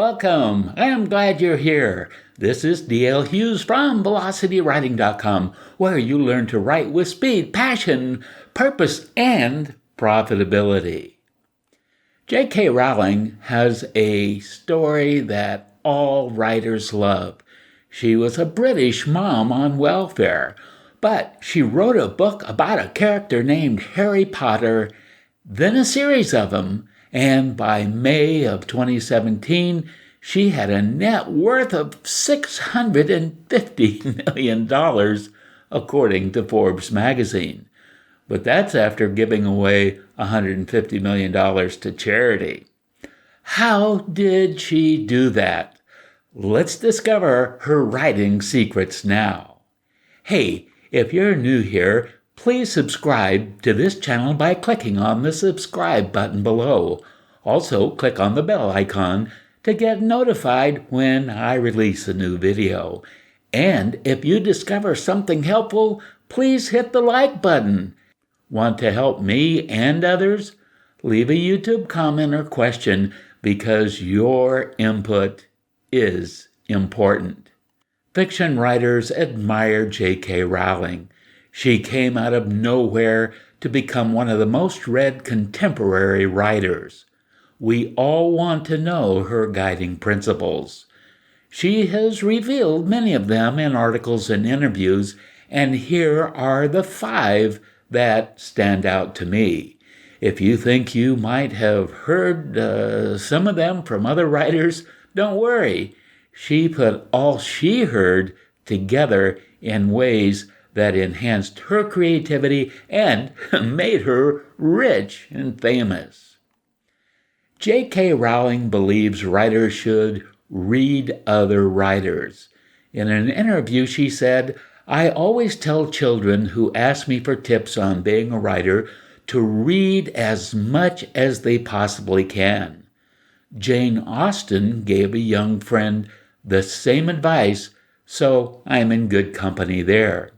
Welcome! I am glad you're here. This is D.L. Hughes from VelocityWriting.com, where you learn to write with speed, passion, purpose, and profitability. JK Rowling has a story that all writers love. She was a British mom on welfare, but she wrote a book about a character named Harry Potter, then a series of them, and by May of 2017, she had a net worth of $650 million, according to Forbes magazine. But that's after giving away $150 million to charity. How did she do that? Let's discover her writing secrets now. Hey, if you're new here, please subscribe to this channel by clicking on the subscribe button below. Also, click on the bell icon to get notified when I release a new video. And if you discover something helpful, please hit the like button. Want to help me and others? Leave a YouTube comment or question because your input is important. Fiction writers admire JK Rowling. She came out of nowhere to become one of the most read contemporary writers. We all want to know her guiding principles. She has revealed many of them in articles and interviews, and here are the 5 that stand out to me. If you think you might have heard some of them from other writers, don't worry. She put all she heard together in ways that enhanced her creativity and made her rich and famous. J.K. Rowling believes writers should read other writers. In an interview, she said, "I always tell children who ask me for tips on being a writer to read as much as they possibly can." Jane Austen gave a young friend the same advice, so I'm in good company there.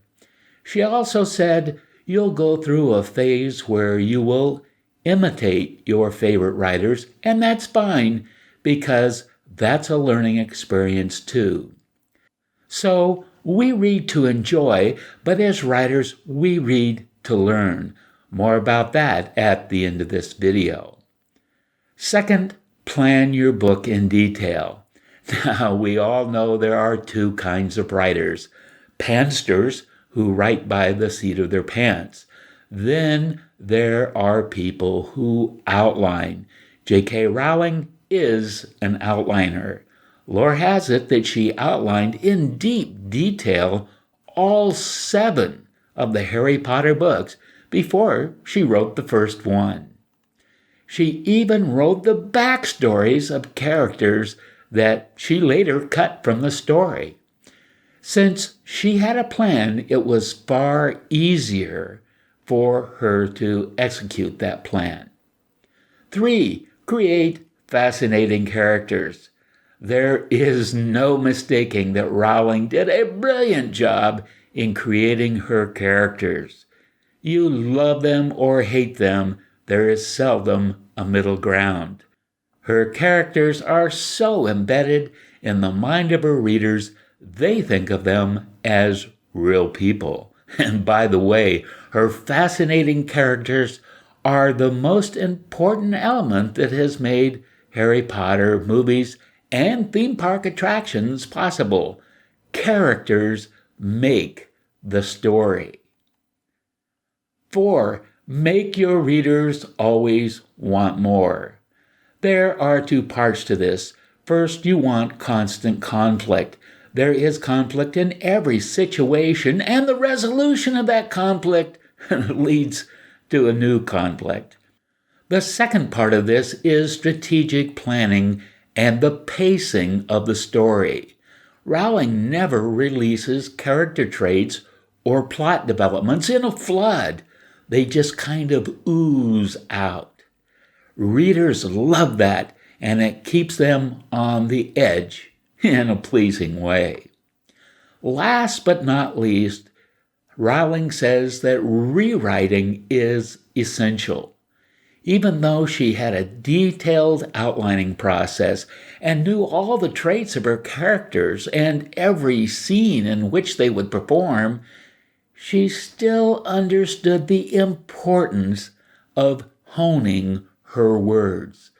She also said, "You'll go through a phase where you will imitate your favorite writers, and that's fine, because that's a learning experience too." So, we read to enjoy, but as writers, we read to learn. More about that at the end of this video. Second, plan your book in detail. Now, we all know there are 2 kinds of writers. Pantsters, who write by the seat of their pants. Then there are people who outline. J.K. Rowling is an outliner. Lore has it that she outlined in deep detail all 7 of the Harry Potter books before she wrote the first one. She even wrote the backstories of characters that she later cut from the story. Since she had a plan, it was far easier for her to execute that plan. 3, create fascinating characters. There is no mistaking that Rowling did a brilliant job in creating her characters. You love them or hate them, there is seldom a middle ground. Her characters are so embedded in the mind of her readers, they think of them as real people. And by the way, her fascinating characters are the most important element that has made Harry Potter movies and theme park attractions possible. Characters make the story. 4, make your readers always want more. There are 2 parts to this. First, you want constant conflict. There is conflict in every situation, and the resolution of that conflict leads to a new conflict. The second part of this is strategic planning and the pacing of the story. Rowling never releases character traits or plot developments in a flood. They just kind of ooze out. Readers love that, and it keeps them on the edge in a pleasing way. Last but not least, Rowling says that rewriting is essential. Even though she had a detailed outlining process and knew all the traits of her characters and every scene in which they would perform, she still understood the importance of honing her words.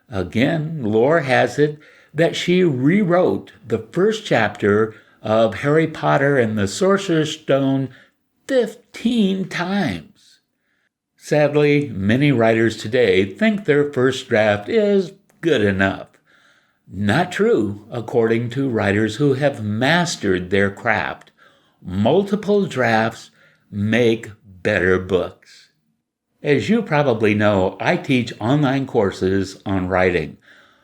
Again, lore has it that she rewrote the first chapter of Harry Potter and the Sorcerer's Stone 15 times. Sadly, many writers today think their first draft is good enough. Not true, according to writers who have mastered their craft. Multiple drafts make better books. As you probably know, I teach online courses on writing.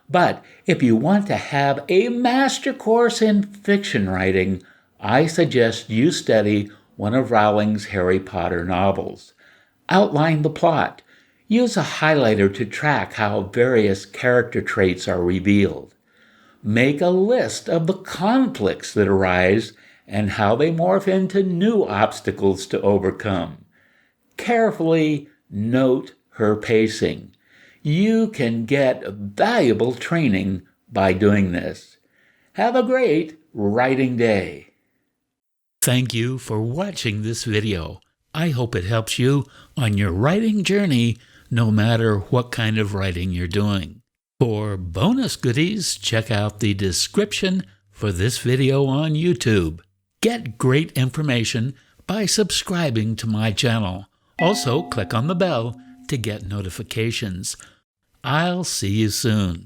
But if you want to have a master course in fiction writing, I suggest you study one of Rowling's Harry Potter novels. Outline the plot. Use a highlighter to track how various character traits are revealed. Make a list of the conflicts that arise and how they morph into new obstacles to overcome. Carefully note her pacing. You can get valuable training by doing this. Have a great writing day. Thank you for watching this video. I hope it helps you on your writing journey, no matter what kind of writing you're doing. For bonus goodies, check out the description for this video on YouTube. Get great information by subscribing to my channel. Also, click on the bell to get notifications. I'll see you soon.